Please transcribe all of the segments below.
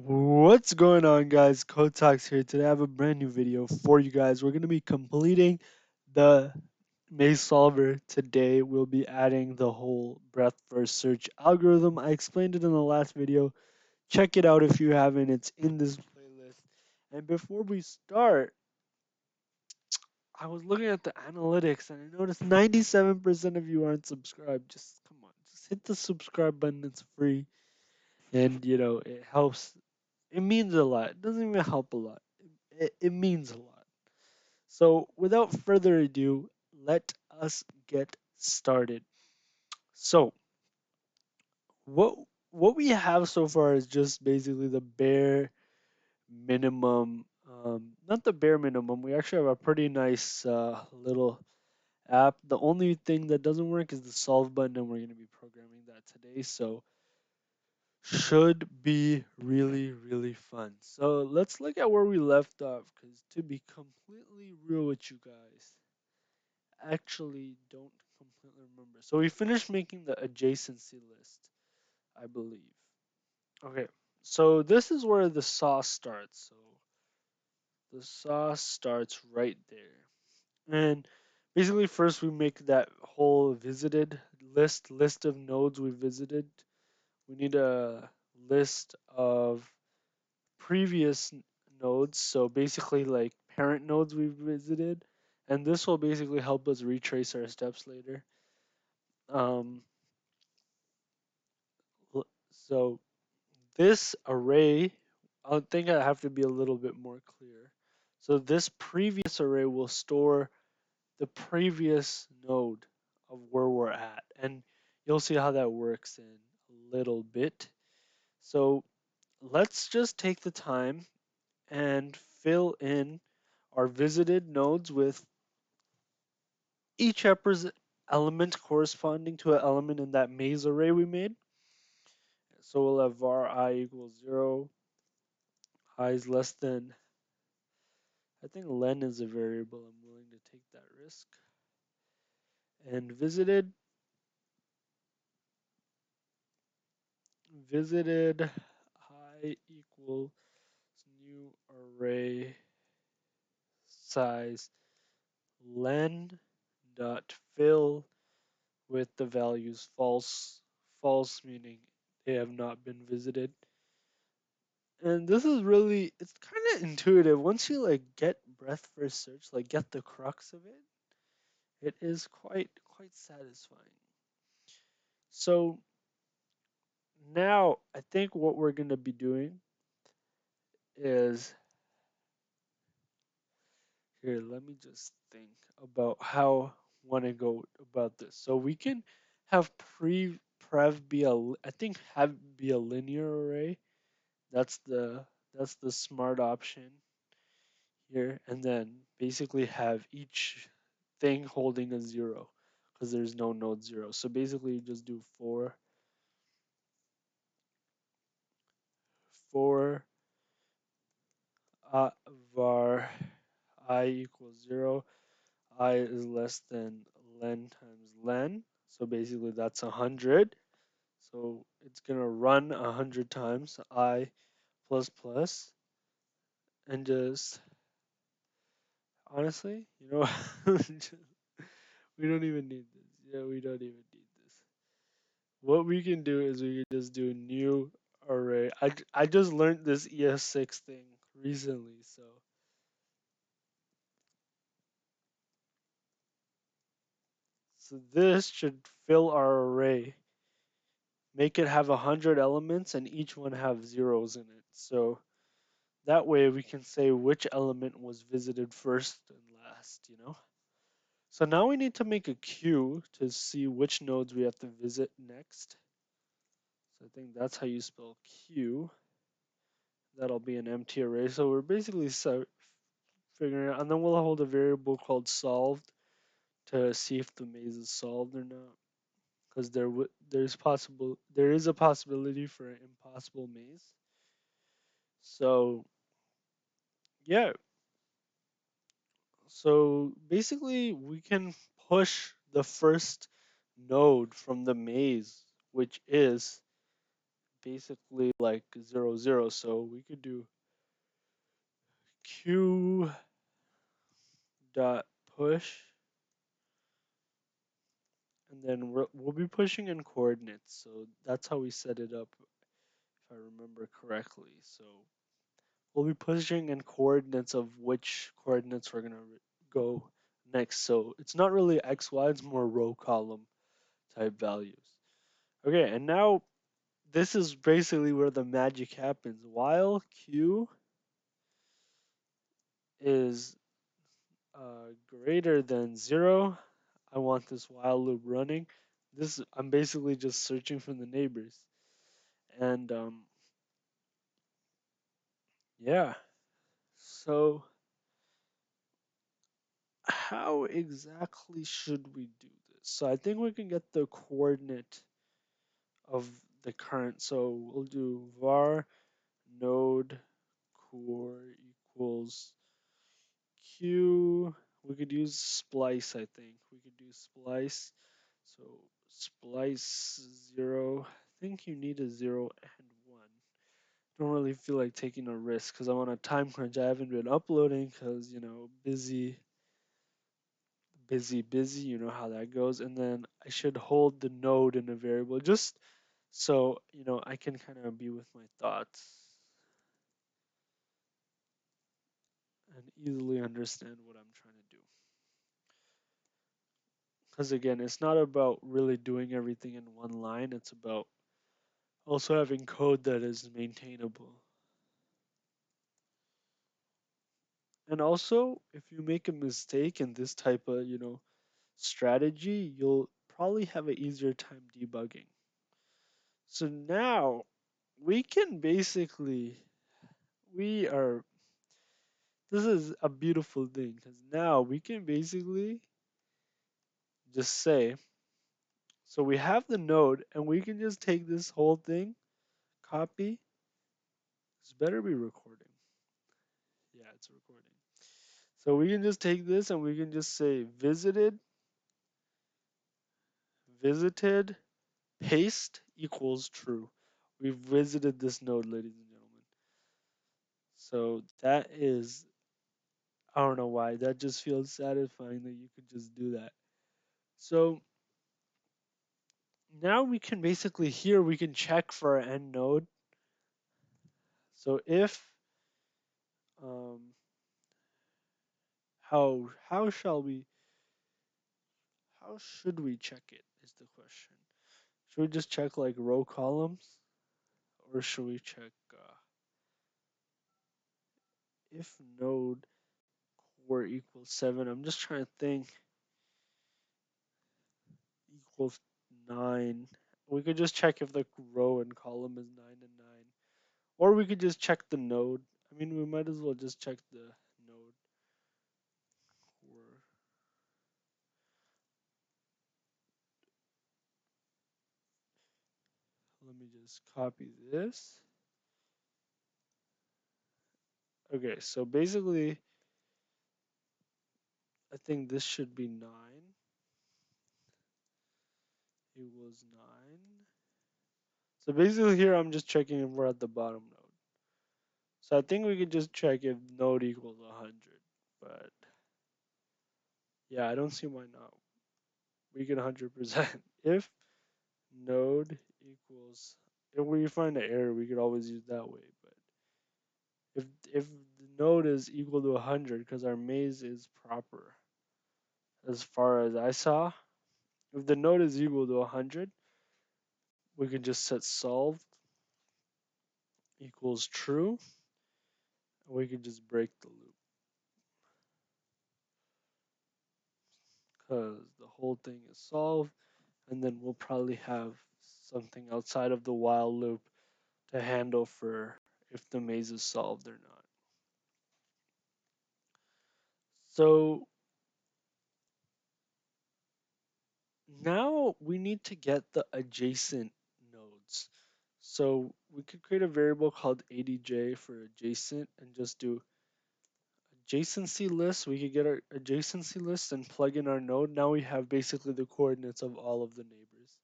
What's going on, guys? Kotax here. Today I have a brand new video for you guys. We're going to be completing the maze solver. Today we'll be adding the whole breadth first search algorithm. I explained it in the last video. Check it out if you haven't. It's in this playlist. And before we start, I was looking at the analytics and I noticed 97% of you aren't subscribed. Just come on, just hit the subscribe button. It's free. And it helps. It means a lot. It doesn't even help a lot. It means a lot. So, without further ado, let us get started. So, what what we have so far is just basically the bare minimum. Not the bare minimum. We actually have a pretty nice little app. The only thing that doesn't work is the solve button, and we're going to be programming that today. So, should be really, really fun. So let's look at where we left off, because to be completely real with you guys, actually don't completely remember. So we finished making the adjacency list, I believe. Okay, so this is where the sauce starts. So the sauce starts right there. And basically first we make that whole visited list of nodes we visited. We need a list of previous nodes, so basically like parent nodes we visited, and this will basically help us retrace our steps later. Um, so this array, I think I have to be a little bit more clear. So this previous array will store the previous node of where we're at, and you'll see how that works in a little bit. So let's just take the time and fill in our visited nodes with each element corresponding to an element in that maze array we made. So we'll have var I equals 0, I is less than, I think len is a variable, I'm willing to take that risk. And visited I equals new array size len dot fill with the values false meaning they have not been visited. And this is really, it's kind of intuitive. Once you like get breadth first search, like get the crux of it is quite satisfying. So now I think what we're going to be doing is, here, let me just think about how I want to go about this. So we can have prev be I think have be a linear array. That's the that's the smart option here, and then basically have each thing holding a 0, because there's no node 0. So basically you just do for var I equals 0, I is less than len times len. So basically that's 100. So it's gonna run 100 times I plus plus, and just honestly, we don't even need this. Yeah, we don't even need this. What we can do is we can just do new array. I just learned this ES6 thing recently, so this should fill our array, make it have 100 elements, and each one have zeros in it. So that way we can say which element was visited first and last. So now we need to make a queue to see which nodes we have to visit next. So I think that's how you spell queue. That'll be an empty array. So we're basically figuring out, and then we'll hold a variable called solved to see if the maze is solved or not. Because there is a possibility for an impossible maze. So yeah, so basically we can push the first node from the maze, which is basically like 0, 0. So we could do q dot push, and then we'll be pushing in coordinates. So that's how we set it up, if I remember correctly. So we'll be pushing in coordinates of which coordinates we're gonna go next. So it's not really x, y, it's more row column type values. Okay, and now this is basically where the magic happens. While q is greater than 0, I want this while loop running. This I'm basically just searching for the neighbors. And yeah, so how exactly should we do this? So I think we can get the coordinate of the current. So we'll do var node core equals q. We could use splice, I think. We could do splice. So splice 0. I think you need a 0 and 1. Don't really feel like taking a risk because I'm on a time crunch. I haven't been uploading because, busy, busy, busy. You know how that goes. And then I should hold the node in a variable just so, I can kind of be with my thoughts and easily understand what I'm trying to do. Because again, it's not about really doing everything in one line, it's about also having code that is maintainable. And also, if you make a mistake in this type of, strategy, you'll probably have an easier time debugging. So now we can basically, we are, this is a beautiful thing because now we can basically just say, so we have the node and we can just take this whole thing, copy, this better be recording. Yeah, it's recording. So we can just take this and we can just say visited, paste equals true. We've visited this node, ladies and gentlemen. So that is, I don't know why, that just feels satisfying that you could just do that. So now we can basically, here we can check for our end node. So if, um, how shall we, how should we check it is the question. Should we just check like row columns, or should we check if node core equals 7? I'm just trying to think. Equals 9. We could just check if the row and column is 9 and 9. Or we could just check the node. I mean, we might as well just check the node. Or let me just copy this. Okay, so basically, I think this should be 9. It was 9. So basically here I'm just checking if we're at the bottom node. So I think we could just check if node equals 100. But yeah, I don't see why not. We get 100%. If node equals, if we find an error, we could always use that way. But if the node is equal to 100, because our maze is proper, as far as I saw, if the node is equal to 100, we can just set solved equals true, and we can just break the loop, because the whole thing is solved, and then we'll probably have something outside of the while loop to handle for if the maze is solved or not. So now we need to get the adjacent nodes. So we could create a variable called adj for adjacent and just do adjacency list. We could get our adjacency list and plug in our node. Now we have basically the coordinates of all of the neighbors.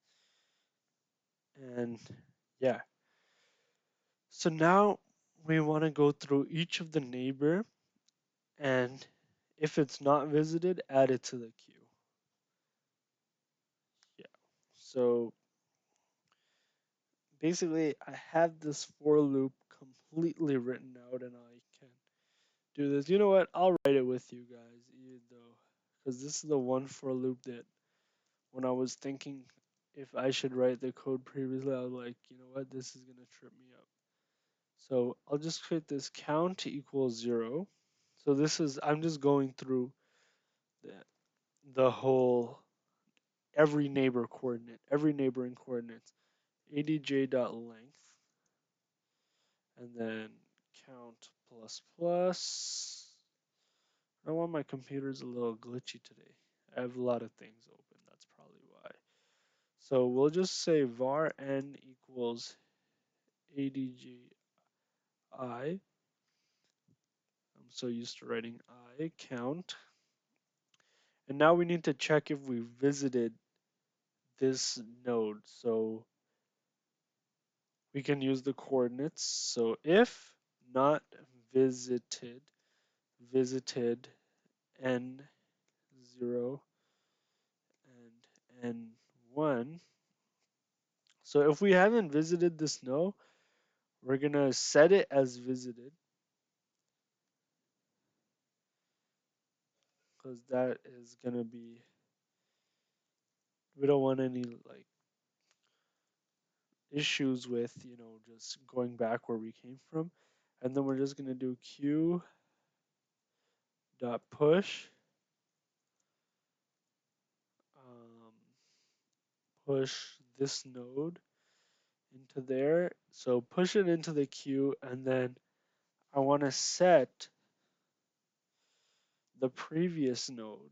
And yeah, So now we want to go through each of the neighbor, and if it's not visited, add it to the queue. Yeah. So basically, I have this for loop completely written out, and I can do this. You know what? I'll write it with you guys, even though, because this is the one for loop that when I was thinking if I should write the code previously, I was like, you know what? This is gonna trip me up. So I'll just create this count equals 0. So this is, I'm just going through the, the whole, every neighboring coordinates, adj.length, and then count plus plus. I want my computer's a little glitchy today. I have a lot of things open. That's probably why. So we'll just say var n equals adji. I'm so used to writing I count. And now we need to check if we visited this node. So we can use the coordinates. So if not visited, visited n0 and n1. So if we haven't visited this node, we're going to set it as visited because that is going to be, we don't want any like issues with, just going back where we came from. And then we're just going to do q dot push, um, push this node into there. So push it into the queue, and then I want to set the previous node,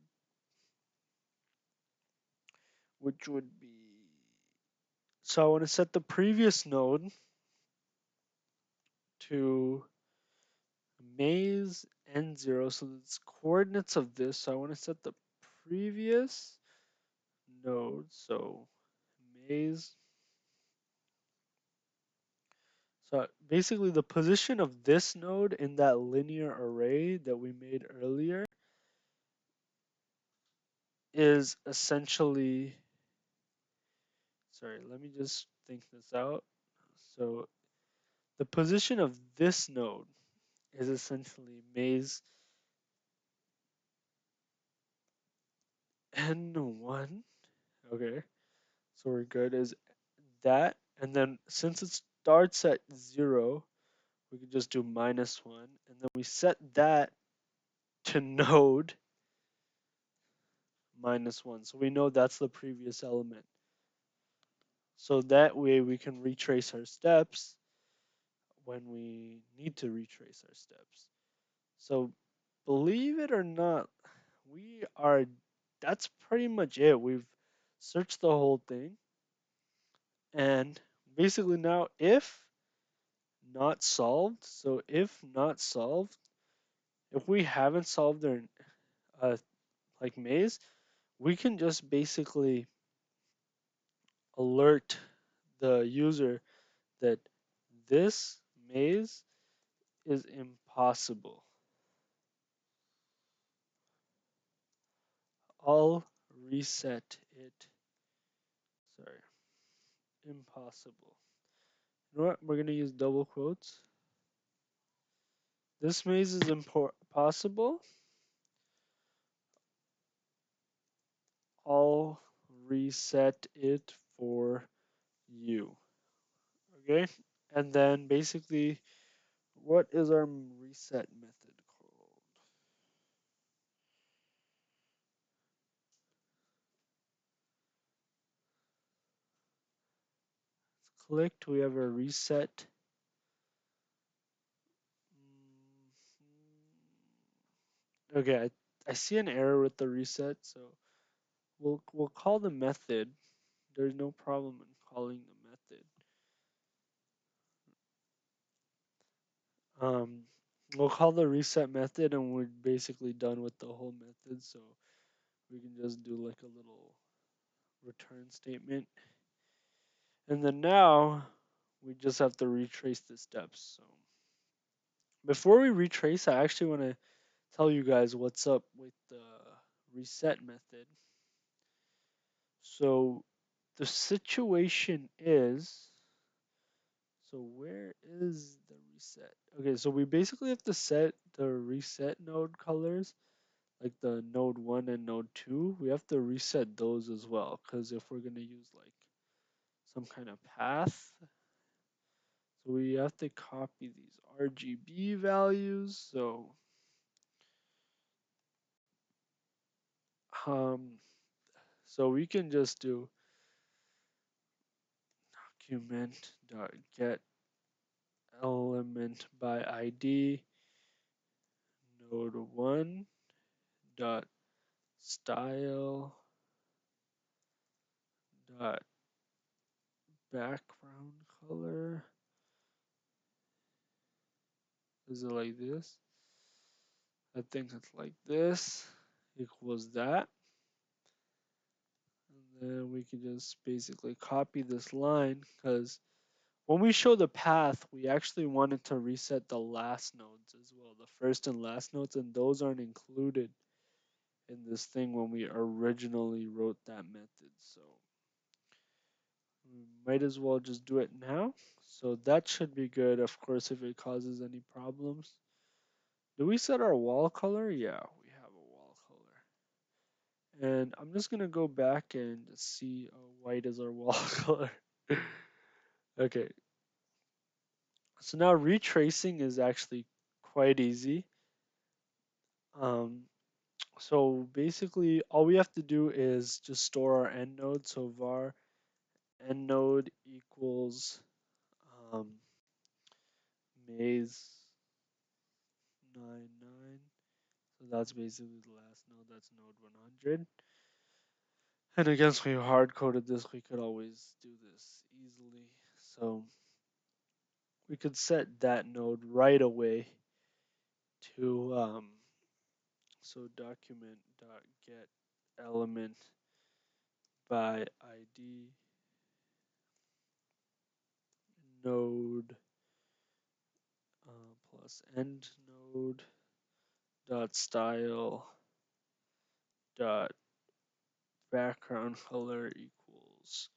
which would be, so I want to set the previous node to maze n0. So it's coordinates of this. So I want to set the previous node. So maze. So basically the position of this node in that linear array that we made earlier is essentially, sorry, let me just think this out. So the position of this node is essentially maze n1. Okay, so we're good as that. And then since it starts at 0, we can just do -1. And then we set that to node -1. So we know that's the previous element. So that way we can retrace our steps when we need to retrace our steps. So believe it or not, we are, that's pretty much it. We've searched the whole thing. And basically now if not solved, so if not solved, if we haven't solved our uh, like maze, we can just basically alert the user that this maze is impossible. I'll reset it. Sorry, impossible. You know what? We're gonna use double quotes. This maze is impossible. I'll reset it for you. Okay, and then basically, what is our reset method called? It's clicked. We have a reset. Okay, I see an error with the reset, so we'll call the method. There's no problem in calling the method. Um, we'll call the reset method, and we're basically done with the whole method. So we can just do like a little return statement. And then now we just have to retrace the steps. So before we retrace, I actually want to tell you guys what's up with the reset method. So the situation is, so where is the reset? Okay, so we basically have to set the reset node colors, like the node 1 and node 2. We have to reset those as well, because if we're going to use like some kind of path, so we have to copy these RGB values. Um, so we can just do document.get element by ID node 1 dot style dot background color. Is it like this? I think it's like this equals that. And then we can just basically copy this line, because when we show the path, we actually wanted to reset the last nodes as well, the first and last nodes, and those aren't included in this thing when we originally wrote that method. So we might as well just do it now. So that should be good, of course, if it causes any problems. Do we set our wall color? Yeah, we have a wall color. And I'm just gonna go back and see white is our wall color. Okay, so now retracing is actually quite easy. Um, so basically all we have to do is just store our end node. So var end node equals um, maze 99. So that's basically the last node, that's node 100. And again, we hard coded this, we could always do this easily. So we could set that node right away to so document dot get element by ID node plus end node dot style dot background color equals.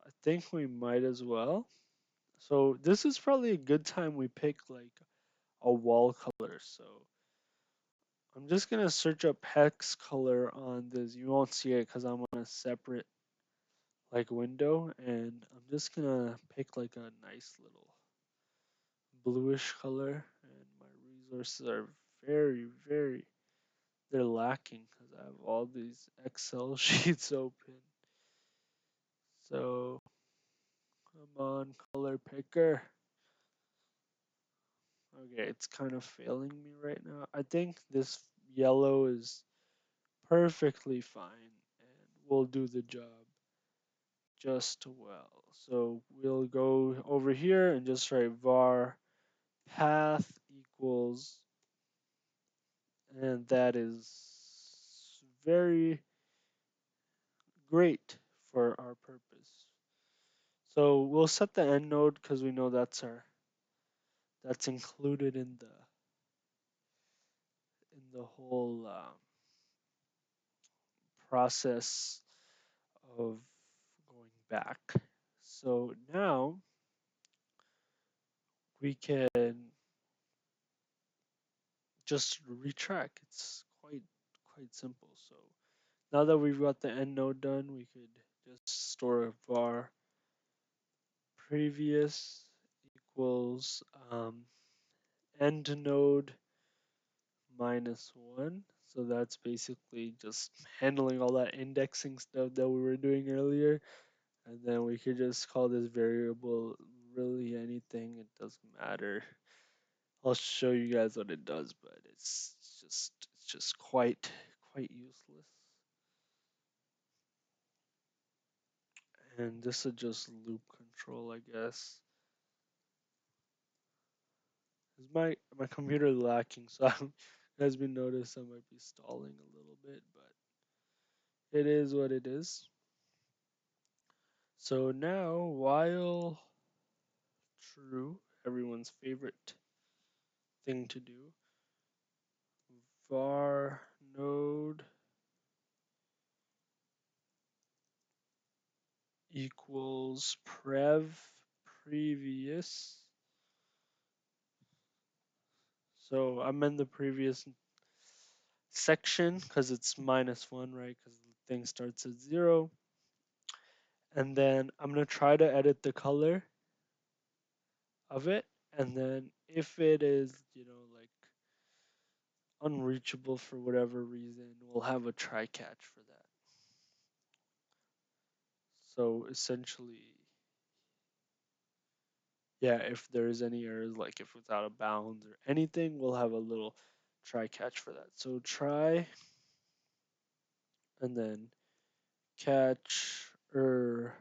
I think we might as well. So this is probably a good time we pick like a wall color. So I'm just gonna search up hex color on this. You won't see it because I'm on a separate like window, and I'm just gonna pick like a nice little bluish color. And my resources are very they're lacking because I have all these Excel sheets open. So come on, color picker. Okay, it's kind of failing me right now. I think this yellow is perfectly fine and will do the job just well. So we'll go over here and just write var path equals, and that is very great for our purpose. So we'll set the end node because we know that's included in the whole process of going back. So now we can just retrack. It's quite simple. So now that we've got the end node done, we could just store a var previous equals end node -1. So that's basically just handling all that indexing stuff that we were doing earlier. And then we could just call this variable really anything. It doesn't matter. I'll show you guys what it does, but it's just quite useless. And this is just loop control, I guess. Is my computer lacking, so you guys been noticed I might be stalling a little bit, but it is what it is. So now, while true, everyone's favorite thing to do, var node equals previous. So I'm in the previous section because it's -1, right? Because the thing starts at 0. And then I'm going to try to edit the color of it. And then if it is, like unreachable for whatever reason, we'll have a try catch for that. So essentially, yeah, if there's any errors, like if it's out of bounds or anything, we'll have a little try catch for that. So try and then catch I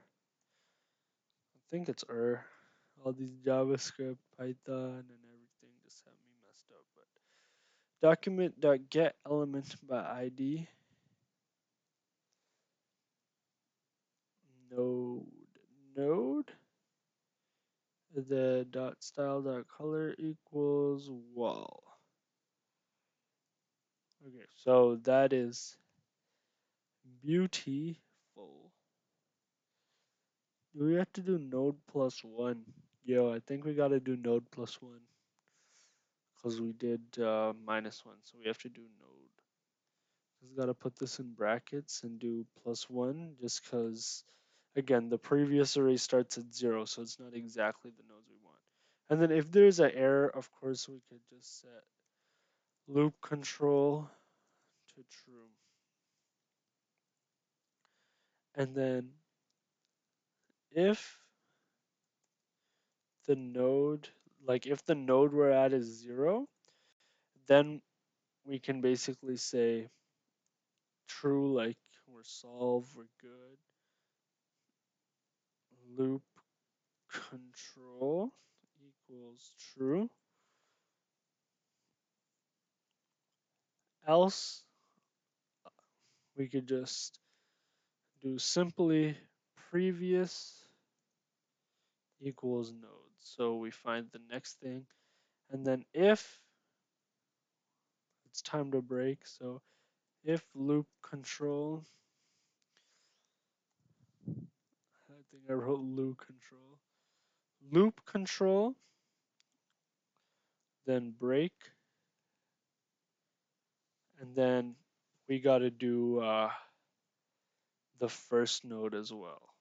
think it's all these JavaScript, Python, and everything just have me messed up. But document.get element by ID node the dot style dot color equals wall. Okay, so that is beautiful. Do we have to do node plus one? Yo, I think we gotta do node plus one because we did -1, so we have to do node. Just gotta put this in brackets and do +1 just because, again, the previous array starts at 0, so it's not exactly the nodes we want. And then if there's an error, of course, we could just set loop control to true. And then if the node, if the node we're at is 0, then we can basically say true, like we're solved, we're good. Loop control equals true. Else, we could just do simply previous equals node. So we find the next thing. And then if it's time to break, so if loop control, I think I wrote loop control, then break, and then we got to do the first node as well.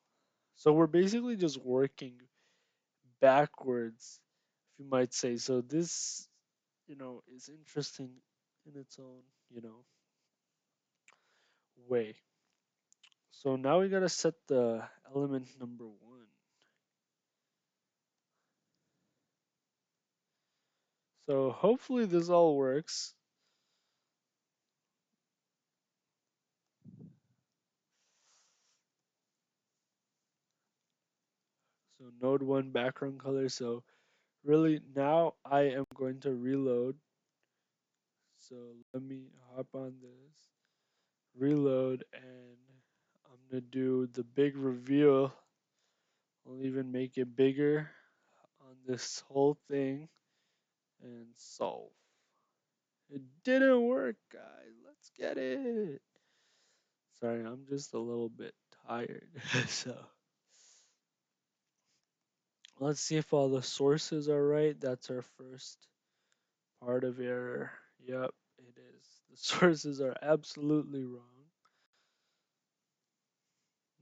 So we're basically just working backwards, if you might say. So this, is interesting in its own, way. So now we gotta set the element number 1. So hopefully this all works. So node 1 background color. So really now I am going to reload. So let me hop on this, reload, and I'm gonna do the big reveal. I'll even make it bigger on this whole thing and solve. It didn't work, guys. Let's get it. Sorry, I'm just a little bit tired. So let's see if all the sources are right. That's our first part of error. Yep, it is. The sources are absolutely wrong.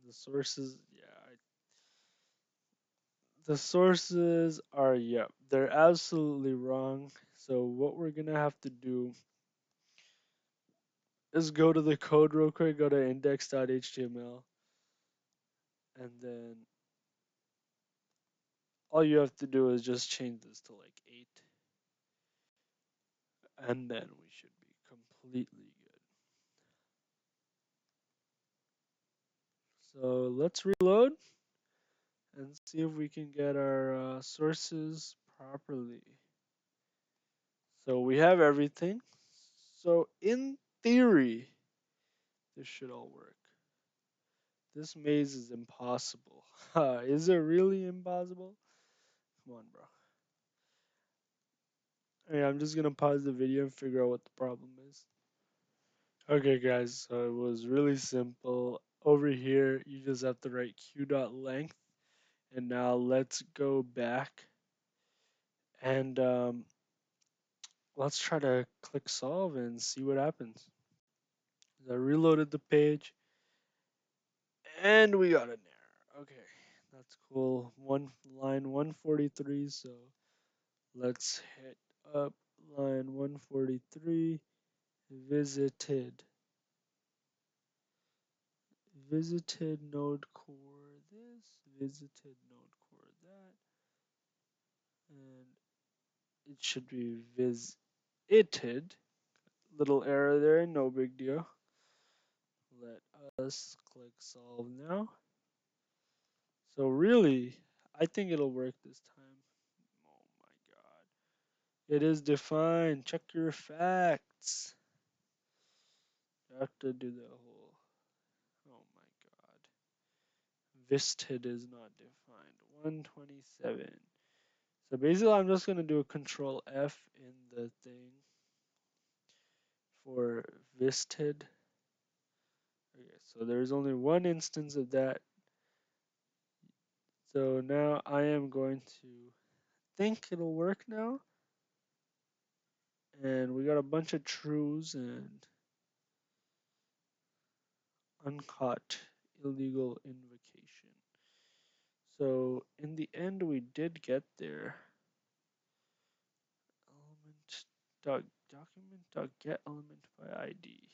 The sources, yeah, the sources are, yep, they're absolutely wrong. So what we're gonna have to do is go to the code real quick, go to index.html, and then all you have to do is just change this to like 8, and then we should be completely good. So let's reload and see if we can get our sources properly. So we have everything. So in theory, this should all work. This maze is impossible. Is it really impossible? Come on, bro. Hey, I'm just gonna pause the video and figure out what the problem is. Okay, guys, so it was really simple. Over here, you just have to write q dot length, and now let's go back and let's try to click solve and see what happens. I reloaded the page, and we got an error. Okay, that's cool. One line 143. So let's hit up line 143. Visited. Visited node core this. Visited node core that. And it should be visited. Little error there, no big deal. Let us click solve now. So really, I think it'll work this time. Oh my god. It is defined. Check your facts. You have to do the whole. Oh my god. Visted is not defined. 127. So basically, I'm just going to do a control F in the thing for Visted. Okay, so there's only one instance of that. So now I am going to think it'll work now. And we got a bunch of trues and uncaught illegal invocation. So in the end, we did get there. Element dot document dot get element by ID.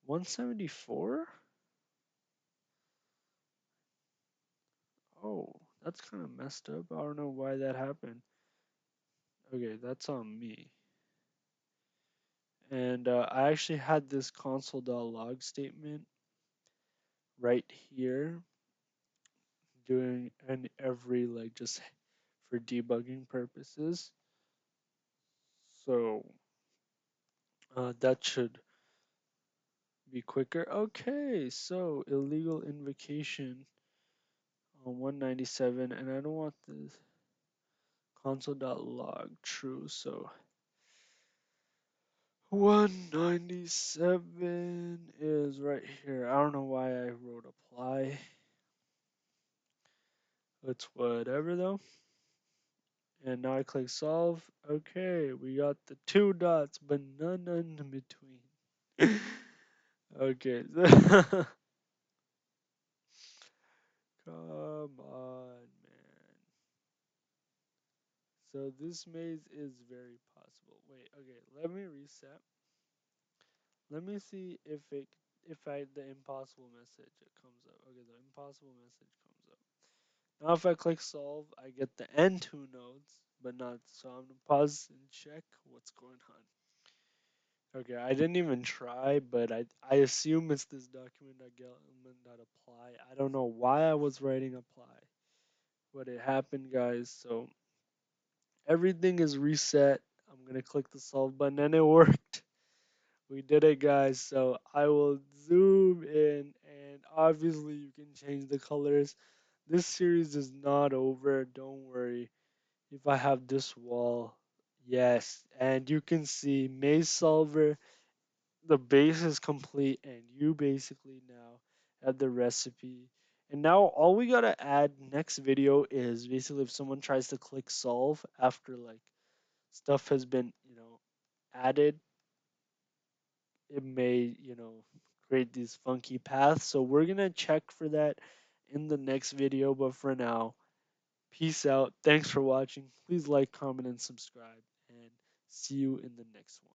174? Oh, that's kind of messed up. I don't know why that happened. Okay, that's on me. And I actually had this console.log statement right here doing and every like just for debugging purposes. So that should be quicker. Okay, so illegal invocation on 197, and I don't want this console.log true, so 197 is right here. I don't know why I wrote apply. It's whatever though. And now I click solve. Okay, we got the two dots, but none in between. Okay. Come on, man. So this maze is very possible. Wait, okay, let me reset. Let me see if I the impossible message it comes up. Okay, the impossible message comes up. Now if I click solve, I get the end two nodes, but not so I'm gonna pause and check what's going on. Okay, I didn't even try, but I assume it's this document.get.apply. I don't know why I was writing apply, but it happened, guys. So everything is reset. I'm gonna click the solve button and it worked. We did it, guys. So I will zoom in, and obviously you can change the colors. This series is not over. Don't worry. If I have this wall, yes, and you can see Maze Solver. The base is complete, and you basically now have the recipe. And now all we gotta add next video is basically if someone tries to click solve after like stuff has been added, it may create these funky paths. So we're gonna check for that in the next video. But for now, peace out. Thanks for watching. Please like, comment, and subscribe, and see you in the next one.